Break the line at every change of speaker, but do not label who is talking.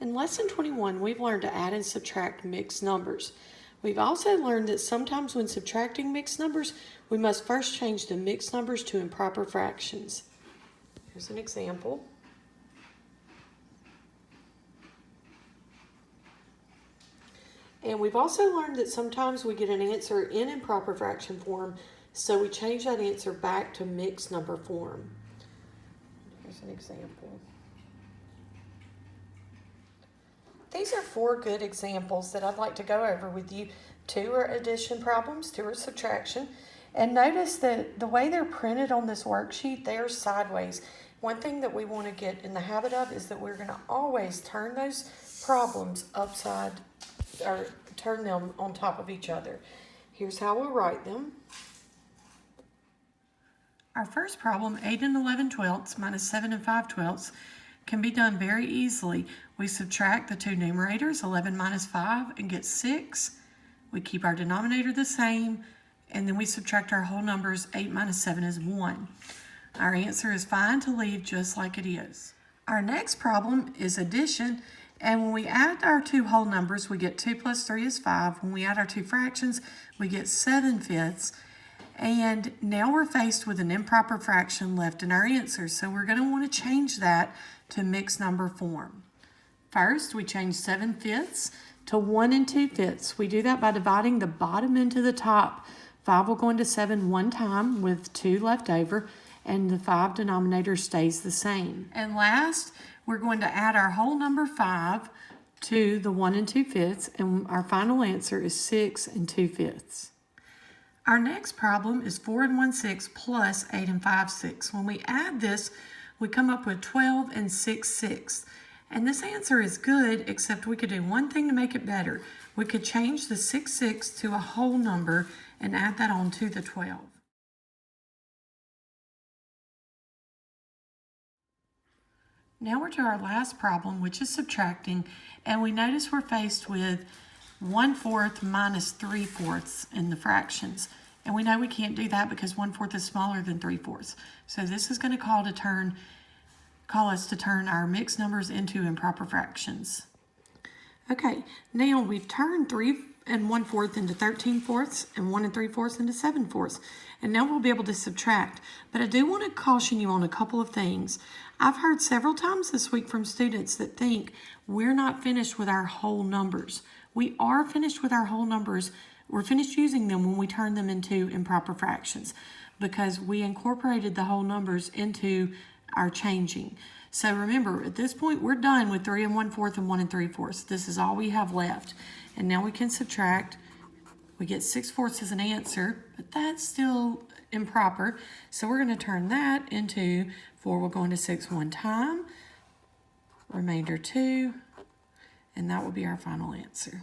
In Lesson 21, we've learned to add and subtract mixed numbers. We've also learned that sometimes when subtracting mixed numbers, we must first change the mixed numbers to improper fractions. Here's an example. And we've also learned that sometimes we get an answer in improper fraction form, so we change that answer back to mixed number form. Here's an example. These are 4 good examples that I'd like to go over with you. 2 are addition problems, 2 are subtraction. And notice that the way they're printed on this worksheet, they're sideways. One thing that we want to get in the habit of is that we're going to always turn those problems upside, or turn them on top of each other. Here's how we'll write them. Our first problem, 8 and 11/12 minus 7 and 5/12, can be done very easily. We subtract the 2 numerators, 11 minus 5, and get 6. We keep our denominator the same, and then we subtract our whole numbers. 8 minus 7 is 1. Our answer is fine to leave just like it is. Our next problem is addition, and when we add our 2 whole numbers, we get 2 plus 3 is 5. When we add our 2 fractions, we get 7/5. And now we're faced with an improper fraction left in our answer, so we're going to want to change that to mixed number form. First, we change 7/5 to 1 2/5. We do that by dividing the bottom into the top. 5 will go into 7 one time with 2 left over, and the 5 denominator stays the same. And last, we're going to add our whole number 5 to the 1 2/5, and our final answer is 6 2/5. Our next problem is 4 and 1/6 plus 8 and 5/6. When we add this, we come up with 12 and 6/6. And this answer is good, except we could do one thing to make it better. We could change the 6/6 to a whole number and add that on to the 12. Now we're to our last problem, which is subtracting, and we notice we're faced with 1/4 minus 3/4 in the fractions. And we know we can't do that because 1/4 is smaller than 3/4. So this is going to call us to turn our mixed numbers into improper fractions. Okay, now we've turned 3 and 1/4 into 13/4 and 1 3/4 into 7/4. And now we'll be able to subtract. But I do want to caution you on a couple of things. I've heard several times this week from students that think we're not finished with our whole numbers. We are finished with our whole numbers. We're finished using them when we turn them into improper fractions because we incorporated the whole numbers into our changing. So remember, at this point, we're done with 3 and 1/4 and 1 3/4. This is all we have left. And now we can subtract. We get 6/4 as an answer, but that's still improper. So we're going to turn that into 4 will go into 6 one time, remainder 2, and that will be our final answer.